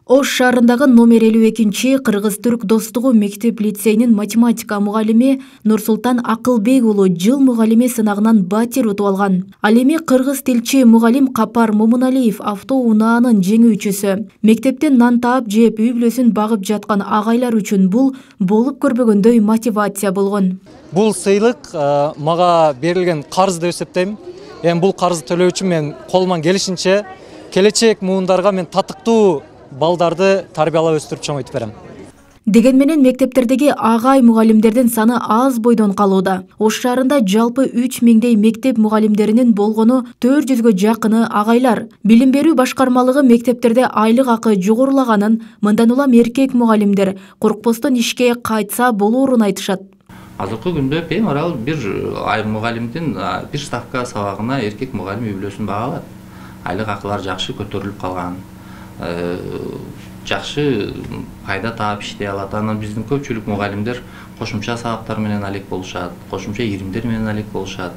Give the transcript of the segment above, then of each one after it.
Ош шаарындагы номер 52 Кыргыз-Түрк достугу мектеп-лицейнин математика мугалими Нурсултан Акылбек уулу жыл мугалими сынагынан батир утуп алган. Ал эми кыргыз тилчи мугалим Капар Момуналиев автоунаанын жеңүүчүсү. Мектептен нан таап жеп үй бүлөсүн багып жаткан агайлар үчүн бул болуп көрбөгөндөй мотивация болгон. Бул сыйлык мага берилген карыз деп эсептейм. Эми бул карызды төлөө үчүн мен колуман келишинче келечек муундарга мен татыктуу балдарды тарбиялап өстүрүп чоңойтуп берем. Деген менен мектептердеги агай мугалимдердин саны аз бойдон калууда. Ош шаарында жалпы 3000дей мектеп мугалимдеринин болгону 400гө жакыны агайлар. Билим берүү башкармалыгы мектептерде айлык акы жогорулаганын, мындан улам эркек мугалимдер коркпостон ишке кайтса болоорун айтышат. Азыркы күндө беймарал бир мугалимдин бир ставка сабагына эркек мугалим үй бүлөсүн бага алат. Айлык акылар жакшы көтөрүлүп калган. Жакшы пайда таап иштей алат. Анан биздин көпчүлүк мугалимдер кошумча сабактар менен алек болушат, кошумча иримдер менен алек болушат.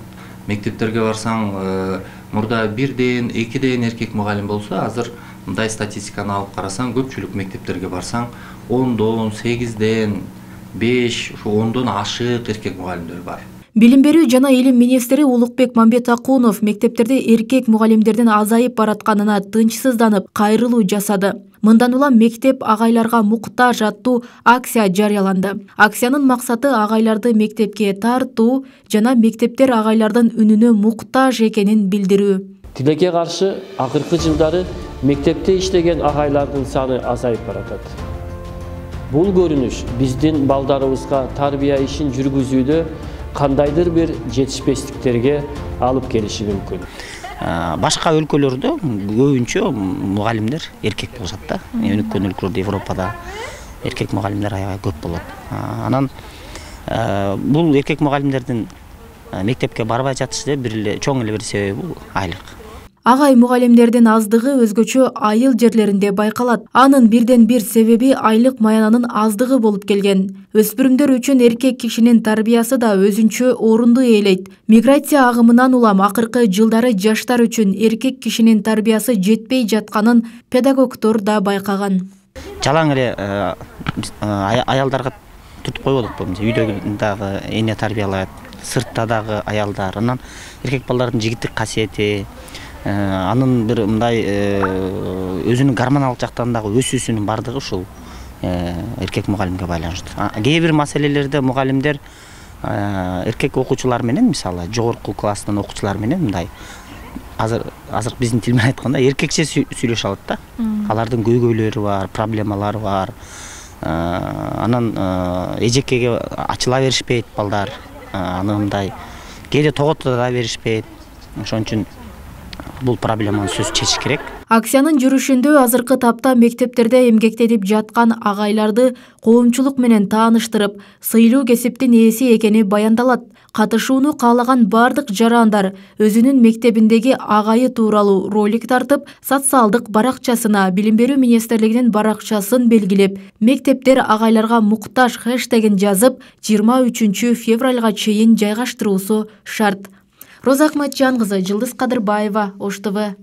Мектептерге барсаң, мурда 1ден 2ден эркек мугалим болсо, азыр мындай статистиканы алып карасаң, көпчүлүк мектептерге барсаң 10дон, 8ден, 5, ушу 10дон ашык эркек мугалимдер бар. Билим берүү жана илим министри Улукбек Мамбетакунов мектептерде эркек мугалимдердин азайып баратканына тынчсызданып, кайрылуу жасады. Мындан улам мектеп агайларга муктаж аттуу акция жарыяланды. Акциянын максаты агайларды мектепке тартуу жана мектептер агайлардын үнүнө муктаж экенин билдирүү. Тилекке каршы акыркы жылдары мектепте иштеген агайлардын саны азайып баратат. Бул көрүнүш биздин балдарыбызга тарбия ишин жүргүзүүдө кандайдыр бир жетишпестиктерге алып келиши мүмкүн. Башка өлкөлөрдө көбүнчө мугалимдер эркек болушат да. Өнүккөн өлкөлөрдө, Европада эркек мугалимдер аябай көп болот. Анан бул эркек мугалимдердин мектепке барбай жатышы бир эле чоң эле бир себеби бул айлык. Агай мугалимдердин аздыгы өзгөчө айыл жерлеринде байкалат. Анын бирден бир себеби айлык маянанын аздыгы болуп келген. Өспүрүмдөр үчүн эркек кишинин тарбиясы да өзүнчө орунду ээлейт. Миграция агымынан улам акыркы жылдары жаштар үчүн эркек кишинин тарбиясы жетпей жатканын педагогдор да байкаган. Жалаң эле аялдарга тутуп койбодук бу. Үйдөгү дагы эне тарбиялайт, сыртта дагы аялдар. Анан эркек балдардын жигиттик касиети, анын бир мындай өзүнүн гормоналдык жактан дагы өсүүсүнүн бардыгы ушул эркек мугалимге байланыштуу. Кээ бир маселелерде мугалимдер эркек окуучулар менен, мисалы, жогорку класстын окуучулар менен мындай азыр биздин тил менен айтканда эркекче сүйлөшө алат да. Алардын көйгөйлөрү бар, проблемалары бар. Анан эжекеге ачыла беришпейт балдар. Анан мындай кээде тогото да беришпейт. Ошон үчүн бул проблеманы сөз чечиш керек. Акциянын жүрүшүндө азыркы тапта мектептерде эмгектенип жаткан агайларды коомчулук менен тааныштырып, сыйлуу кесиптин ээси экени баяндалат. Катышууну каалаган бардык жарандар өзүнүн мектебиндеги агайы тууралуу ролик тартып, социалдык баракчасына, Билим берүү министрлигинин баракчасын белгилеп, мектептер агайларга муктаж хэштегин жазып, 23 февралга чейин жайгаштыруусу шарт. Роза Акматжан кызы, Жылдыз Кадырбаева, Ош ТВ.